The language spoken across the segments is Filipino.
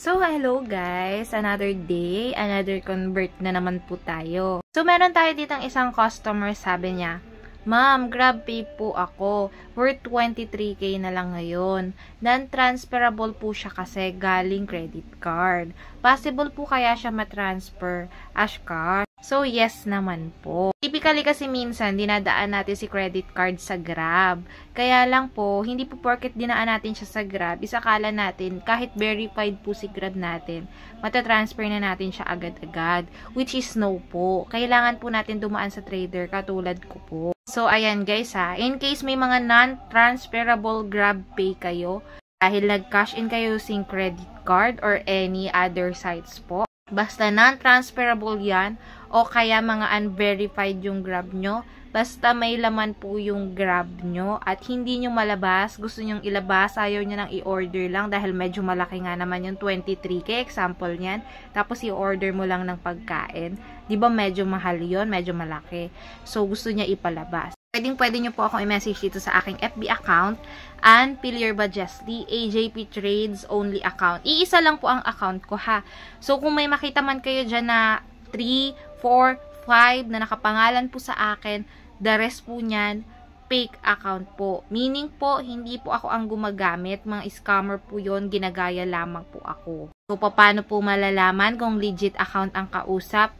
So, hello guys! Another day, another convert na naman po tayo. So, meron tayo ditang isang customer, sabi niya, Ma'am, GrabPay po ako. Worth 23K na lang ngayon. Non-transferable po siya kasi galing credit card. Possible po kaya siya matransfer as cash? So, yes naman po. Typically kasi minsan, dinadaan natin si credit card sa Grab. Kaya lang po, hindi po porket dinaan natin siya sa Grab, isakala natin, kahit verified po si Grab natin, matatransfer na natin siya agad-agad. Which is no po. Kailangan po natin dumaan sa trader, katulad ko po. So, ayan guys ha. In case may mga non-transferable GrabPay kayo, dahil nag-cash in kayo using credit card or any other sites po, basta non-transferable yan, o kaya mga unverified yung Grab nyo, basta may laman po yung Grab nyo at hindi nyo malabas, gusto nyong ilabas, ayaw nyo nang i-order lang dahil medyo malaki nga naman yung 23K, example nyan, tapos i-order mo lang ng pagkain, di ba medyo mahal yon, medyo malaki, so gusto niya ipalabas. Pwede nyo po akong i-message dito sa aking FB account, Ann Pilier Bajesli, AJP Trades Only account. Iisa lang po ang account ko ha. So kung may makita man kayo dyan na 3, 4, 5 na nakapangalan po sa akin, the rest po nyan, fake account po. Meaning po, hindi po ako ang gumagamit. Mga scammer po yon, ginagaya lamang po ako. So, paano po malalaman kung legit account ang kausap?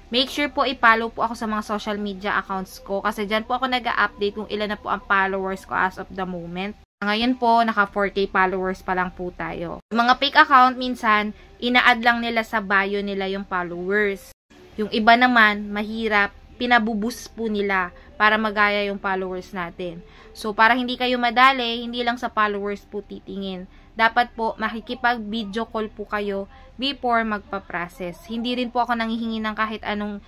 Make sure po i-follow po ako sa mga social media accounts ko. Kasi dyan po ako nag-update kung ilan na po ang followers ko as of the moment. Ngayon po, naka 4K followers pa lang po tayo. Mga fake account, minsan, ina-add lang nila sa bio nila yung followers. Yung iba naman, mahirap, pinabuboost po nila para magaya yung followers natin. So, para hindi kayo madali, hindi lang sa followers po titingin. Dapat po, makikipag-video call po kayo before magpa-process. Hindi rin po ako nanghihingi ng kahit anong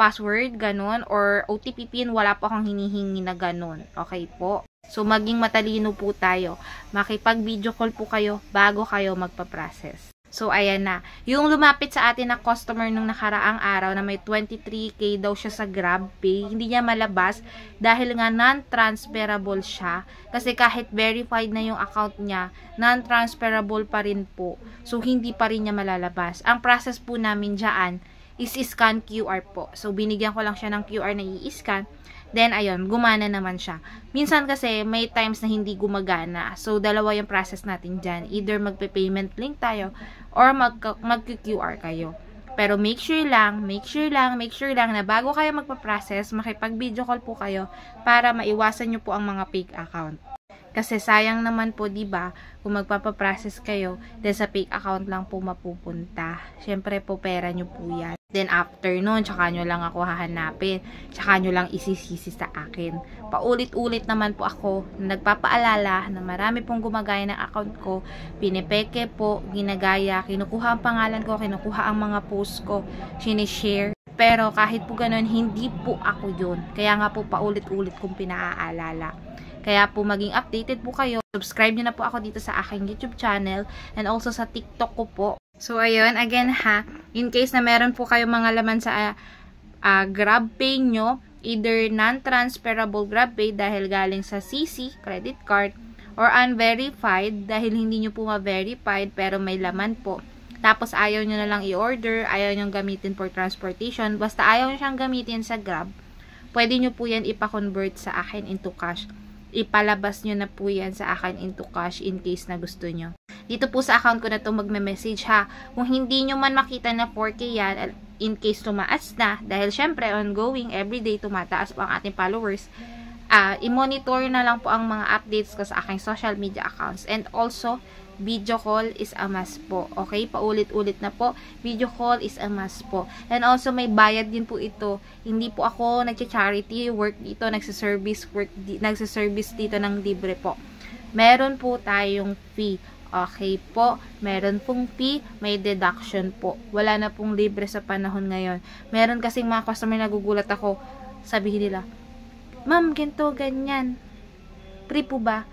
password, ganon, or OTP pin, wala po akong hinihingi na ganon. Okay po? So, maging matalino po tayo. Makipag-video call po kayo bago kayo magpa-process. So, ayan na. Yung lumapit sa atin na customer nung nakaraang araw na may 23K daw siya sa GrabPay, hindi niya malabas dahil nga non-transferable siya. Kasi kahit verified na yung account niya, non-transferable pa rin po. So, hindi pa rin niya malalabas. Ang process po namin dyan is scan QR po. So, binigyan ko lang siya ng QR na i-scan. Then, ayun, gumana naman siya. Minsan kasi, may times na hindi gumagana. So, dalawa yung process natin dyan. Either magpe-payment link tayo or mag-QR kayo. Pero make sure lang na bago kayo magpa-process, makipag-video call po kayo para maiwasan nyo po ang mga fake account. Kasi sayang naman po, diba, kung magpapaprocess kayo, then sa fake account lang po mapupunta. Syempre po, pera nyo po yan. Then after nun, tsaka nyo lang ako hahanapin. Tsaka nyo lang isisisi sa akin. Paulit-ulit naman po ako na nagpapaalala na marami pong gumagaya ng account ko. Pinipeke po, ginagaya, kinukuha ang pangalan ko, kinukuha ang mga post ko, sinishare. Pero kahit po ganun, hindi po ako yun. Kaya nga po paulit-ulit kong pinaaalala. Kaya po maging updated po kayo. Subscribe nyo na po ako dito sa aking YouTube channel and also sa TikTok ko po. So, ayun, again ha, in case na meron po kayong mga laman sa GrabPay nyo, either non-transferable GrabPay dahil galing sa CC, credit card, or unverified dahil hindi nyo po ma-verified pero may laman po. Tapos, ayaw nyo na lang i-order, ayaw nyo gamitin for transportation, basta ayaw nyo siyang gamitin sa Grab, pwede nyo po yan ipa-convert sa akin into cash. Ipalabas nyo na po yan sa akin into cash in case na gusto nyo. Dito po sa account ko na to magme-message ha. Kung hindi nyo man makita na 4K yan, in case tumaas na, dahil syempre ongoing, everyday tumataas po ang ating followers, i-monitor na lang po ang mga updates ko sa aking social media accounts. And also, video call is a must po. Okay? Paulit-ulit na po. Video call is a must po. And also, may bayad din po ito. Hindi po ako nag-charity work dito, nagsiservice dito ng libre po. Meron po tayong fee. Okay po, meron pong fee, may deduction po. Wala na pong libre sa panahon ngayon. Meron kasing mga customer nagugulat ako, sabihin nila, Ma'am, ganito, ganyan. Free po ba?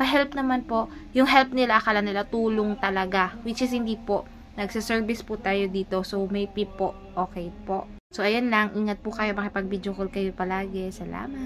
Pa-help naman po. Yung help nila, akala nila tulong talaga. Which is hindi po. Nagsiservice po tayo dito. So, may fee po. Okay po. So, ayan lang. Ingat po kayo. Makipag-video call kayo palagi. Salamat.